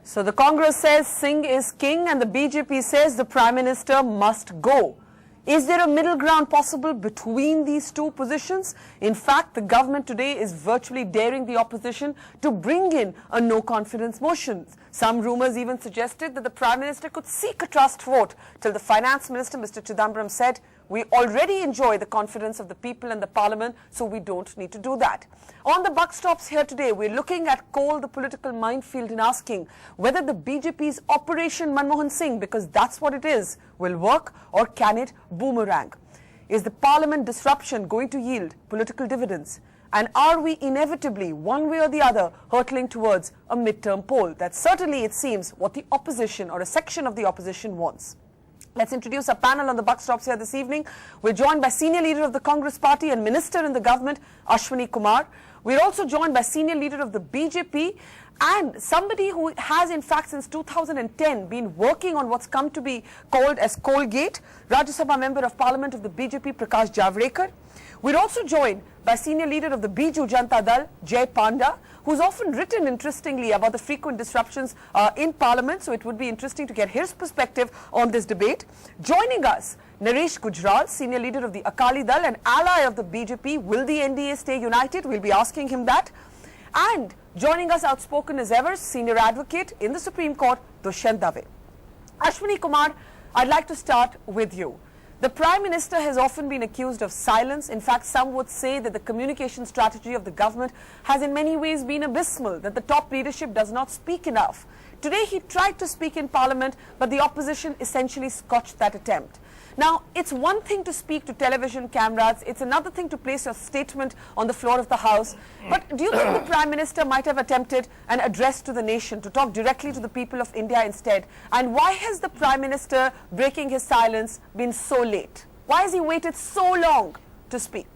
So the Congress says Singh is king and the BJP says the Prime Minister must go. Is there a middle ground possible between these two positions? In fact, the government today is virtually daring the opposition to bring in a no-confidence motion. Some rumours even suggested that the Prime Minister could seek a trust vote, till the Finance Minister, Mr. Chidambaram, said, "We already enjoy the confidence of the people and the Parliament, so we don't need to do that." On the buck stops here today, we're looking at coal, the political minefield, and asking whether the BJP's Operation Manmohan Singh, because that's what it is, will work, or can it boomerang? Is the Parliament disruption going to yield political dividends? And are we inevitably, one way or the other, hurtling towards a midterm poll? That's certainly, it seems, what the opposition or a section of the opposition wants. Let's introduce our panel on the buck stops here this evening. We're joined by Senior Leader of the Congress Party and Minister in the Government, Ashwini Kumar. We're also joined by Senior Leader of the BJP and somebody who has, in fact, since 2010 been working on what's come to be called as Coalgate, Rajya Sabha Member of Parliament of the BJP, Prakash Javadekar. We're also joined by Senior Leader of the Biju Janata Dal, Jay Panda, who's often written interestingly about the frequent disruptions in Parliament, so it would be interesting to get his perspective on this debate. Joining us, Naresh Gujral, Senior Leader of the Akali Dal and ally of the BJP. Will the NDA stay united? We'll be asking him that. And joining us outspoken as ever, Senior Advocate in the Supreme Court, Dushyant Dave. Ashwini Kumar, I'd like to start with you. The Prime Minister has often been accused of silence. In fact, some would say that the communication strategy of the government has in many ways been abysmal, that the top leadership does not speak enough. Today he tried to speak in Parliament, but the opposition essentially scotched that attempt. Now, it's one thing to speak to television cameras, it's another thing to place your statement on the floor of the House. But do you think the Prime Minister might have attempted an address to the nation, to talk directly to the people of India instead? And why has the Prime Minister, breaking his silence, been so late? Why has he waited so long to speak?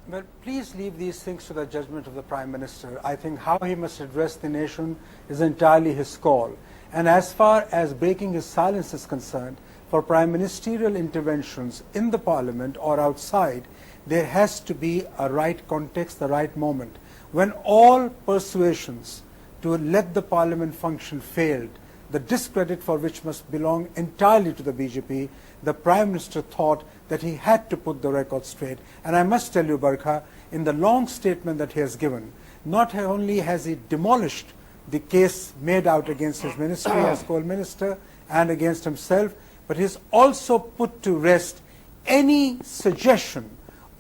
Well, please leave these things to the judgment of the Prime Minister. I think how he must address the nation is entirely his call. And as far as breaking his silence is concerned, for prime ministerial interventions in the Parliament or outside, there has to be a right context, the right moment. When all persuasions to let the Parliament function failed, the discredit for which must belong entirely to the BJP, the Prime Minister thought that he had to put the record straight. And I must tell you, Barkha, in the long statement that he has given, not only has he demolished the case made out against his ministry as coal minister and against himself, but he's also put to rest any suggestion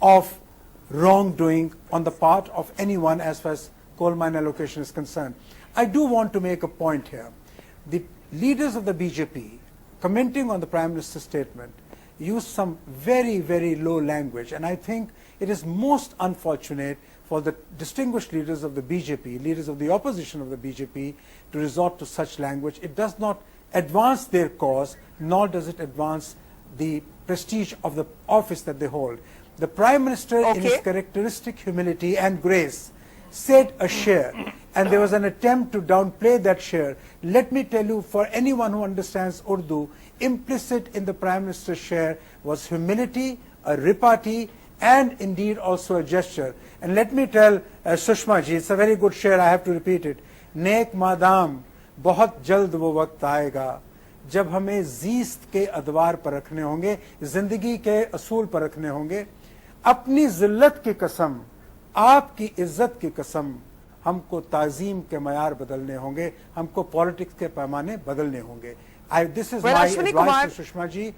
of wrongdoing on the part of anyone as far as coal mine allocation is concerned. I do want to make a point here. The leaders of the BJP, commenting on the Prime Minister's statement, used some very, very low language, and I think it is most unfortunate for the distinguished leaders of the BJP, leaders of the opposition of the BJP, to resort to such language. It does not advance their cause, nor does it advance the prestige of the office that they hold. The Prime Minister, in his characteristic humility and grace, said a share, and there was an attempt to downplay that share. Let me tell you, for anyone who understands Urdu, implicit in the Prime Minister's share was humility, a repartee, and indeed also a gesture. And let me tell Sushma ji, it's a very good share, I have to repeat it. Nek madam, बहुत जल्द वो वक्त आएगा जब हमें जीस्त के अदवार पर रखने होंगे, जिंदगी के असूल पर रखने होंगे, अपनी जिल्लत की कसम, आपकी इज्जत की कसम, हमको ताजीम के मयार बदलने होंगे, हमको पॉलिटिक्स के पैमाने बदलने होंगे. This is my advice to Sushma ji.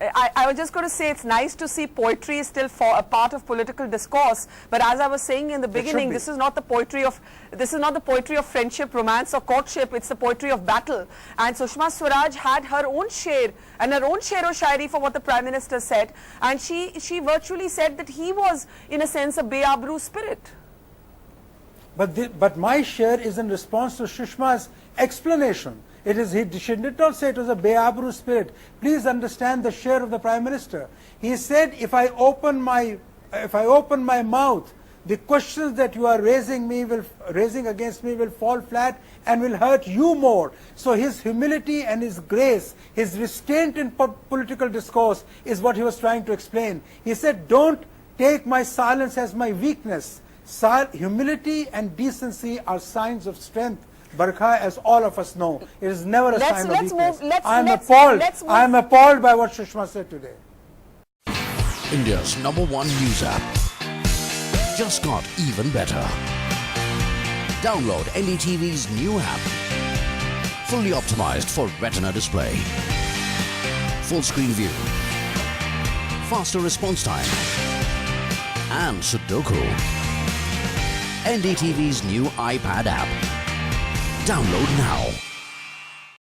I was just going to say it's nice to see poetry is still a part of political discourse, but as I was saying in the beginning, this is not the poetry of friendship, romance or courtship, it's the poetry of battle. And Sushma Swaraj had her own share and her own share-o-shairi for what the Prime Minister said, and she virtually said that he was in a sense a Beabru spirit. But my share is in response to Sushma's explanation. It is, she did not say it was a Beabru spirit. Please understand the share of the Prime Minister. He said, if I open my mouth, the questions that you are raising against me will fall flat and will hurt you more. So his humility and his grace, his restraint in political discourse is what he was trying to explain. He said, don't take my silence as my weakness. Humility and decency are signs of strength, Barkha, as all of us know. It is never a sign of weakness. I am appalled by what Sushma said today. India's #1 news app just got even better. Download NDTV's new app. Fully optimized for retina display. Full screen view. Faster response time. And Sudoku. NDTV's new iPad app. Download now.